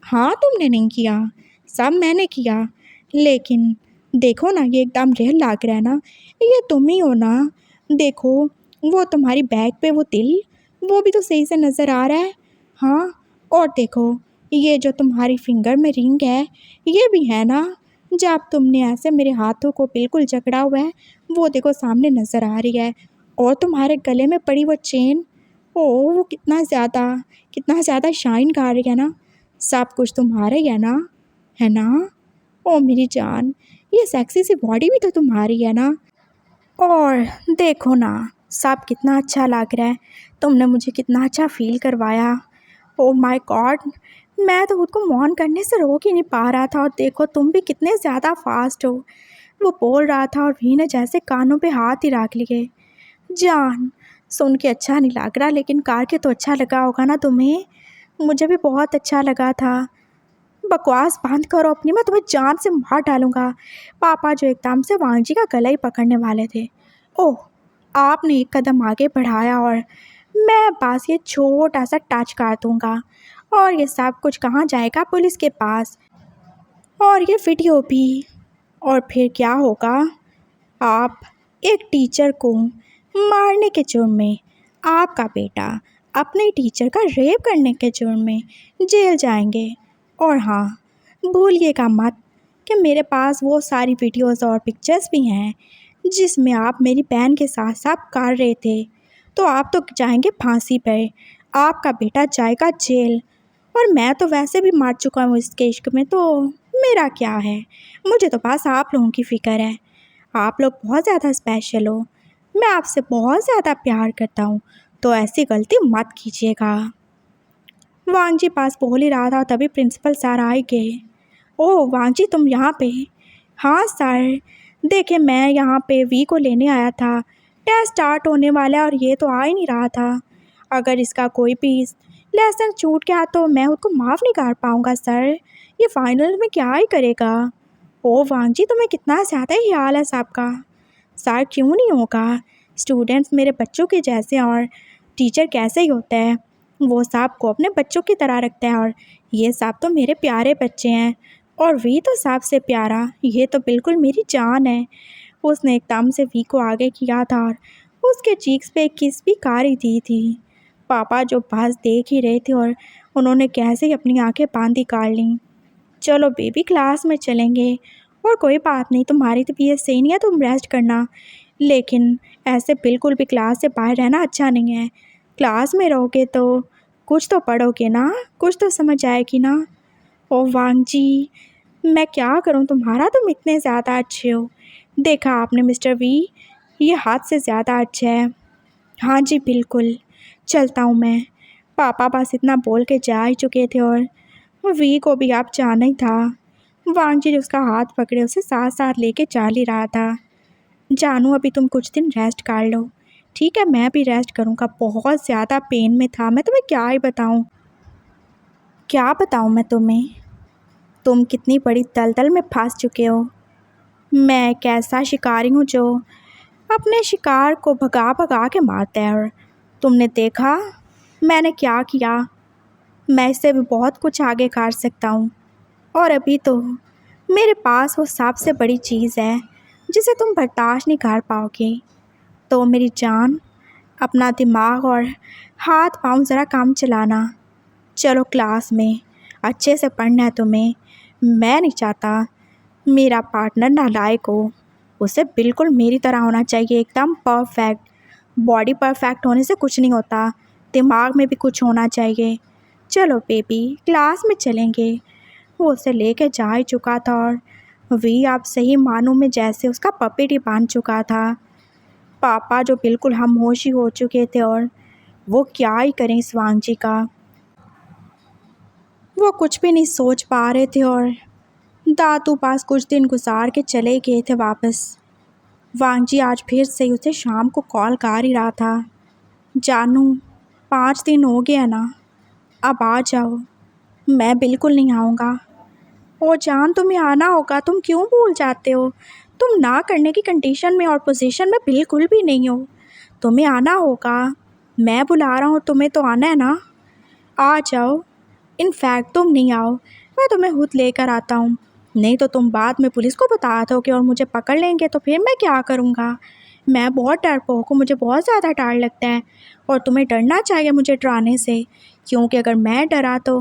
Speaker 1: हाँ तुमने नहीं किया, सब मैंने किया। लेकिन देखो ना, ये एकदम रियल लग रहा है ना, ये तुम ही हो ना। देखो, वो तुम्हारी बैग पे वो तिल, वो भी तो सही से नज़र आ रहा है। हाँ, और देखो, ये जो तुम्हारी फिंगर में रिंग है, ये भी है ना। जब तुमने ऐसे मेरे हाथों को बिल्कुल जकड़ा हुआ है, वो देखो सामने नज़र आ रही है। और तुम्हारे गले में पड़ी वो चेन, ओ वो कितना ज़्यादा शाइन कर रही है ना। सब कुछ तुम्हारा ही है ना, है ना? ओ मेरी जान, ये सेक्सी सी बॉडी भी तो तुम्हारी है ना। और देखो ना, सब कितना अच्छा लग रहा है। तुमने मुझे कितना अच्छा फील करवाया। ओ माय गॉड, मैं तो खुद को मौन करने से रोक ही नहीं पा रहा था। और देखो तुम भी कितने ज़्यादा फास्ट हो। वो बोल रहा था और वी ने जैसे कानों पे हाथ ही रख लिए। जान, सुन के अच्छा नहीं लग रहा, लेकिन कार के तो अच्छा लगा होगा ना तुम्हें? मुझे भी बहुत अच्छा लगा था। बकवास बंद करो अपनी, मैं तुम्हें जान से मार डालूंगा। पापा जो एकदम से वांगजी का गला ही पकड़ने वाले थे। ओह, आपने एक कदम आगे बढ़ाया और मैं बस ये छोटा सा टच कर दूंगा और ये सब कुछ कहाँ जाएगा? पुलिस के पास। और ये वीडियो भी। और फिर क्या होगा? आप एक टीचर को मारने के जुर्म में, आपका बेटा अपने टीचर का रेप करने के जुर्म में जेल जाएंगे। और हाँ, भूलिएगा मत कि मेरे पास वो सारी वीडियोस और पिक्चर्स भी हैं जिसमें आप मेरी बहन के साथ साथ कर रहे थे। तो आप तो जाएंगे फांसी पर, आपका बेटा जाएगा जेल। और मैं तो वैसे भी मर चुका हूँ इसके इश्क में, तो मेरा क्या है? मुझे तो बस आप लोगों की फ़िक्र है। आप लोग बहुत ज़्यादा स्पेशल हो, मैं आपसे बहुत ज़्यादा प्यार करता हूँ, तो ऐसी गलती मत कीजिएगा। वांगजी पास बोल ही रहा था तभी प्रिंसिपल सर आए गए। ओह वांगजी, तुम यहाँ पे? हाँ सर, देखे मैं यहाँ पे वी को लेने आया था। टेस्ट स्टार्ट होने वाला है और ये तो आ ही नहीं रहा था। अगर इसका कोई भी लेसन छूट गया तो मैं उसको माफ़ नहीं कर पाऊँगा सर। ये फाइनल में क्या ही करेगा। ओ वांगजी, तुम्हें कितना ज़्यादा ही ख्याल है सबका। सर क्यों नहीं होगा, स्टूडेंट्स मेरे बच्चों के जैसे और टीचर कैसे ही होते हैं, वो सब को अपने बच्चों की तरह रखते हैं। और ये सब तो मेरे प्यारे बच्चे हैं और वी तो सबसे प्यारा, ये तो बिल्कुल मेरी जान है। उसने एकदम से वी को आगे किया था और उसके चीक्स पे एक किस भी कारी दी थी। पापा जो बस देख ही रहे थे और उन्होंने कैसे ही अपनी आंखें बांधी कर लीं। चलो बेबी, क्लास में चलेंगे। और कोई बात नहीं, तुम्हारी तबीयत सही नहीं है, तुम रेस्ट करना। लेकिन ऐसे बिल्कुल भी क्लास से बाहर रहना अच्छा नहीं है। क्लास में रहोगे तो कुछ तो पढ़ोगे ना, कुछ तो समझ आएगी ना। ओ वांगजी, मैं क्या करूं, तुम्हारा तुम इतने ज़्यादा अच्छे हो। देखा आपने मिस्टर वी, ये हाथ से ज़्यादा अच्छा है। हाँ जी बिल्कुल, चलता हूँ मैं। पापा बस इतना बोल के जा ही चुके थे और वी को भी आप जाना ही था। वांगजी उसका हाथ पकड़े उसे साथ साथ लेके चल ही रहा था। जानू, अभी तुम कुछ दिन रेस्ट कर लो। ठीक है, मैं भी रेस्ट करूँगा, बहुत ज़्यादा पेन में था मैं, तुम्हें क्या ही बताऊँ। क्या बताऊँ मैं तुम्हें? तुम कितनी बड़ी दलदल में फंस चुके हो। मैं एक ऐसा शिकारी हूँ जो अपने शिकार को भगा भगा के मारता है। और तुमने देखा मैंने क्या किया? मैं इससे भी बहुत कुछ आगे कर सकता हूँ। और अभी तो मेरे पास वो सबसे बड़ी चीज़ है जिसे तुम बर्दाश्त नहीं कर पाओगे। तो मेरी जान, अपना दिमाग और हाथ पाँव ज़रा काम चलाना। चलो क्लास में अच्छे से पढ़ना है तुम्हें। मैं नहीं चाहता मेरा पार्टनर नालायक हो। उसे बिल्कुल मेरी तरह होना चाहिए, एकदम परफेक्ट। बॉडी परफेक्ट होने से कुछ नहीं होता, दिमाग में भी कुछ होना चाहिए। चलो बेबी, क्लास में चलेंगे। वो उसे लेके जा ही चुका था और वी आप सही मानों में जैसे उसका पपेट ही बांध चुका था। पापा जो बिल्कुल खामोश ही हो चुके थे और वो क्या ही करें इस वांगजी का। वो कुछ भी नहीं सोच पा रहे थे और दादू पास कुछ दिन गुजार के चले गए थे वापस। वांगजी आज फिर से उसे शाम को कॉल कर ही रहा था। जानू, 5 दिन हो गया ना, अब आ जाओ। मैं बिल्कुल नहीं आऊँगा। ओ जान, तुम्हें आना होगा, तुम क्यों भूल जाते हो? तुम ना करने की कंडीशन में और पोजीशन में बिल्कुल भी नहीं हो। तुम्हें आना होगा। मैं बुला रहा हूँ तुम्हें, तो आना है ना। आ जाओ। इनफैक्ट तुम नहीं आओ, मैं तुम्हें खुद लेकर आता हूँ। नहीं तो तुम बाद में पुलिस को बता दोगे और मुझे पकड़ लेंगे, तो फिर मैं क्या करूँगा? मैं बहुत डरपोक हूँ, मुझे बहुत ज़्यादा डर लगता है। और तुम्हें डरना चाहिए मुझे डराने से, क्योंकि अगर मैं डरा तो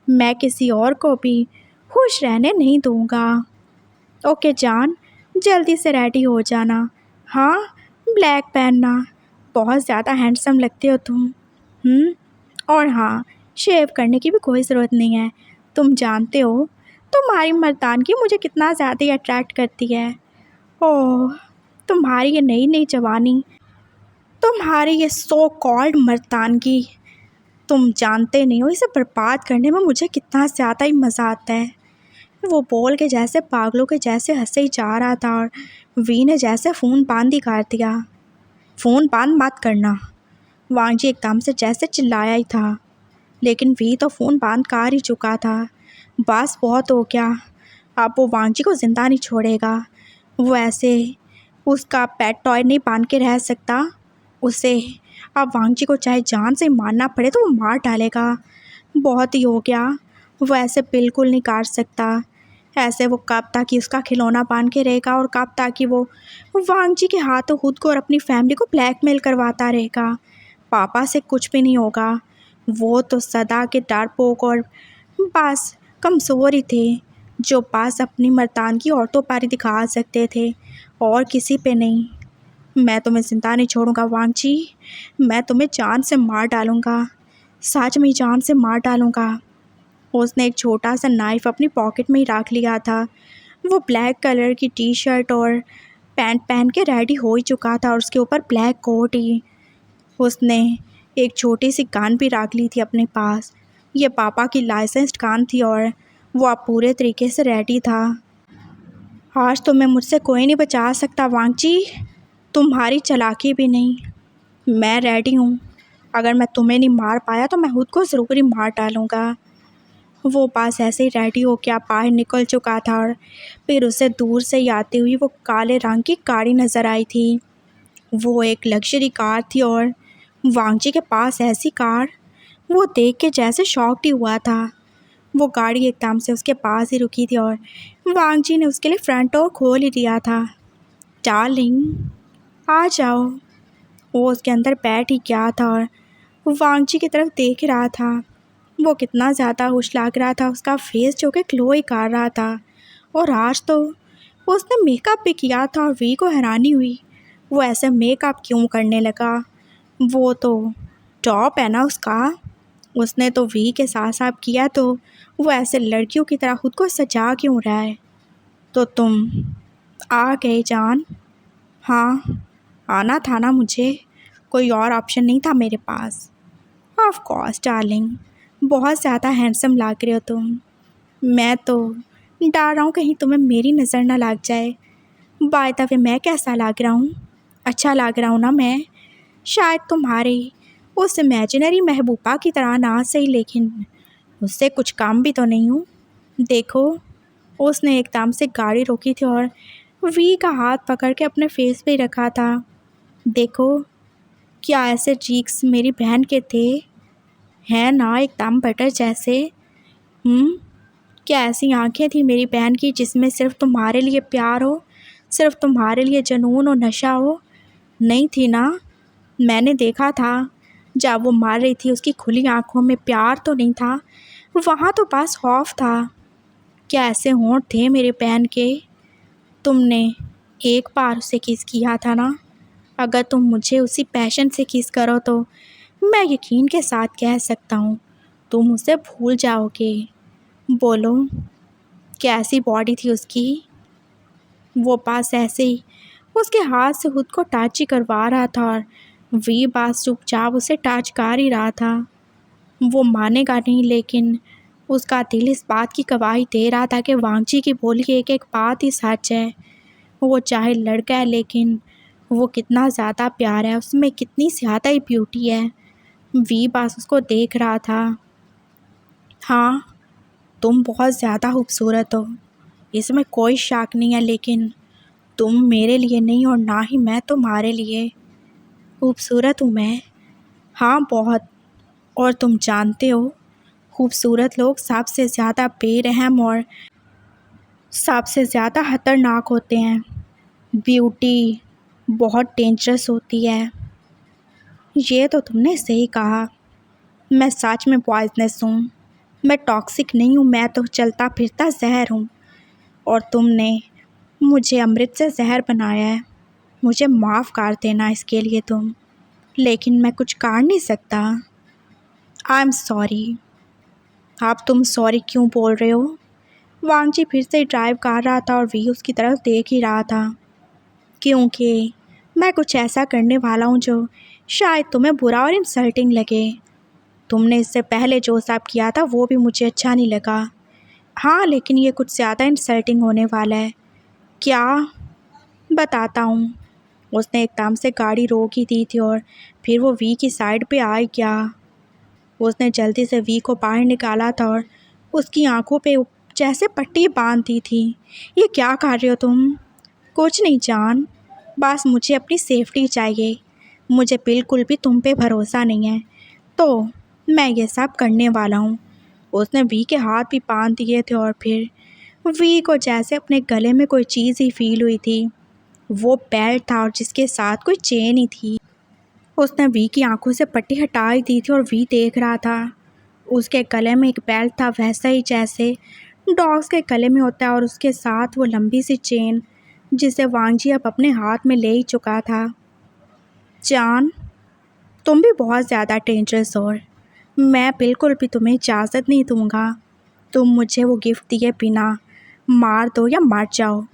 Speaker 1: मैं किसी और को भी खुश रहने नहीं दूँगा। ओके जान, जल्दी से रेडी हो जाना। हाँ, ब्लैक पहनना। बहुत ज़्यादा हैंडसम लगते हो तुम। और हाँ, शेव करने की भी कोई ज़रूरत नहीं है। तुम जानते हो तुम्हारी मर्दानगी मुझे कितना ज़्यादा ही अट्रैक्ट करती है। ओह, तुम्हारी ये नई नई जवानी, तुम्हारी ये सो कॉल्ड मर्दानगी, तुम जानते नहीं हो इसे बर्बाद करने में मुझे कितना ज़्यादा ही मज़ा आता है। वो बोल के जैसे पागलों के जैसे हंसे ही जा रहा था और वी ने जैसे फ़ोन बंद ही कर दिया। फ़ोन बंद मत करना, वांगजी एकदम से जैसे चिल्लाया ही था। लेकिन वी तो फ़ोन बंद कर ही चुका था। बस बहुत हो गया, अब वो वांगजी को ज़िंदा नहीं छोड़ेगा। वो ऐसे उसका पेट टॉय नहीं बांध के रह सकता। उसे अब वांगजी को चाहे जान से मारना पड़े तो वो मार डालेगा। बहुत ही हो गया, वो ऐसे बिल्कुल नहीं काट सकता। ऐसे वो कब तक ही उसका खिलौना बांध के रहेगा और कब तक कि वो वांगजी के हाथों खुद को और अपनी फैमिली को ब्लैकमेल करवाता रहेगा। पापा से कुछ भी नहीं होगा। वो तो सदा के डरपोक और बस कमज़ोर ही थे, जो बस अपनी मर्दानगी औरतों पर ही दिखा सकते थे और किसी पे नहीं। मैं तुम्हें ज़िंदा नहीं छोड़ूंगा वांगजी, मैं तुम्हें जान से मार डालूंगा, सच में जान से मार डालूंगा। उसने एक छोटा सा नाइफ़ अपनी पॉकेट में ही रख लिया था। वो ब्लैक कलर की टी शर्ट और पैंट पहन के रेडी हो ही चुका था और उसके ऊपर ब्लैक कोट ही। उसने एक छोटी सी गन भी रख ली थी अपने पास। ये पापा की लाइसेंस्ड गन थी और वो अब पूरे तरीके से रेडी था। आज तो मैं मुझसे कोई नहीं बचा सकता वांगजी, तुम्हारी चालाकी भी नहीं। मैं रेडी हूँ। अगर मैं तुम्हें नहीं मार पाया तो मैं खुद को ज़रूर ही मार डालूँगा। वो पास ऐसे ही रेडी हो के बाहर निकल चुका था और फिर उसे दूर से ही आती हुई वो काले रंग की गाड़ी नज़र आई थी। वो एक लग्जरी कार थी और वांगजी के पास ऐसी कार, वो देख के जैसे शॉक्ड ही हुआ था। वो गाड़ी एकदम से उसके पास ही रुकी थी और वांगजी ने उसके लिए फ्रंट डोर खोल ही दिया था। डार्लिंग, आ जाओ। वो उसके अंदर बैठ ही गया था और वांगजी की तरफ देख रहा था। वो कितना ज़्यादा खुश लग रहा था, उसका फेस जो कि ग्लो ही कर रहा था। और आज तो उसने मेकअप भी किया था और वी को हैरानी हुई, वो ऐसे मेकअप क्यों करने लगा। वो तो टॉप है ना उसका, उसने तो वी के साथ साथ किया, तो वो ऐसे लड़कियों की तरह खुद को सजा क्यों रहा है। तो तुम आ गए जान। हाँ, आना था ना मुझे, कोई और ऑप्शन नहीं था मेरे पास। ऑफ कोर्स डार्लिंग, बहुत ज़्यादा हैंडसम लग रहे हो तुम। मैं तो डर रहा हूँ कहीं तुम्हें मेरी नज़र ना लग जाए। बाय द वे, मैं कैसा लग रहा हूँ? अच्छा लग रहा हूँ ना मैं? शायद तुम्हारी उस इमेजिनरी महबूबा की तरह ना सही, लेकिन उससे कुछ कम भी तो नहीं हूँ। देखो, उसने एकदम से गाड़ी रोकी थी और वी का हाथ पकड़ के अपने फेस पे रखा था। देखो, क्या ऐसे चीक्स मेरी बहन के थे? हैं ना एकदम बटर जैसे। क्या ऐसी आंखें थी मेरी बहन की जिसमें सिर्फ तुम्हारे लिए प्यार हो, सिर्फ तुम्हारे लिए जुनून और नशा हो? नहीं थी ना। मैंने देखा था जब वो मार रही थी, उसकी खुली आंखों में प्यार तो नहीं था, वहाँ तो बस खौफ था। क्या ऐसे होंठ थे मेरी बहन के? तुमने एक बार उसे किस किया था ना। अगर तुम मुझे उसी पैशन से किस करो तो मैं यकीन के साथ कह सकता हूँ तुम उसे भूल जाओगे। बोलो, कैसी बॉडी थी उसकी? वो पास ऐसे ही उसके हाथ से खुद को टच ही करवा रहा था और वी बास चुपचाप उसे टच कर ही रहा था। वो मानेगा नहीं, लेकिन उसका दिल इस बात की गवाही दे रहा था कि वांगची की बोली एक एक बात ही सच है। वो चाहे लड़का है, लेकिन वो कितना ज़्यादा प्यार है उसमें, कितनी ज़्यादा ही ब्यूटी है। वी बस उसको देख रहा था। हाँ, तुम बहुत ज़्यादा खूबसूरत हो, इसमें कोई शक नहीं है, लेकिन तुम मेरे लिए नहीं और ना ही मैं तुम्हारे लिए। खूबसूरत हूँ मैं? हाँ, बहुत। और तुम जानते हो, खूबसूरत लोग सबसे ज़्यादा बेरहम और सबसे ज़्यादा खतरनाक होते हैं। ब्यूटी बहुत डेंजरस होती है। ये तो तुमने सही कहा। मैं सच में पॉइजनस हूँ। मैं टॉक्सिक नहीं हूँ, मैं तो चलता फिरता जहर हूँ। और तुमने मुझे अमृत से जहर बनाया है। मुझे माफ़ कर देना इसके लिए तुम, लेकिन मैं कुछ कर नहीं सकता। आई एम सॉरी। आप तुम सॉरी क्यों बोल रहे हो? वांगजी फिर से ड्राइव कर रहा था और वी उसकी तरफ देख ही रहा था। क्योंकि मैं कुछ ऐसा करने वाला हूँ जो शायद तुम्हें बुरा और इंसल्टिंग लगे। तुमने इससे पहले जो सब किया था वो भी मुझे अच्छा नहीं लगा। हाँ, लेकिन ये कुछ ज़्यादा इंसल्टिंग होने वाला है। क्या? बताता हूँ। उसने एकदम से गाड़ी रोक ही दी थी और फिर वो वी की साइड पे आ गया। उसने जल्दी से वी को बाहर निकाला था और उसकी आंखों पे जैसे पट्टी बांध दी थी। ये क्या कर रहे हो तुम? कुछ नहीं जान, बस मुझे अपनी सेफ्टी चाहिए। मुझे बिल्कुल भी तुम पे भरोसा नहीं है, तो मैं ये सब करने वाला हूँ। उसने वी के हाथ भी बांध दिए थे और फिर वी को जैसे अपने गले में कोई चीज़ ही फील हुई थी। वो बेल्ट था और जिसके साथ कोई चेन ही थी। उसने वी की आंखों से पट्टी हटा ही दी थी और वी देख रहा था। उसके गले में एक बेल्ट था, वैसा ही जैसे डॉग्स के गले में होता है, और उसके साथ वो लंबी सी चेन जिसे वांगजी अब अपने हाथ में ले ही चुका था। जान, तुम भी बहुत ज़्यादा डेंजरस हो। मैं बिल्कुल भी तुम्हें इजाज़त नहीं दूंगा। तुम मुझे वो गिफ्ट दिए बिना मार दो या मर जाओ,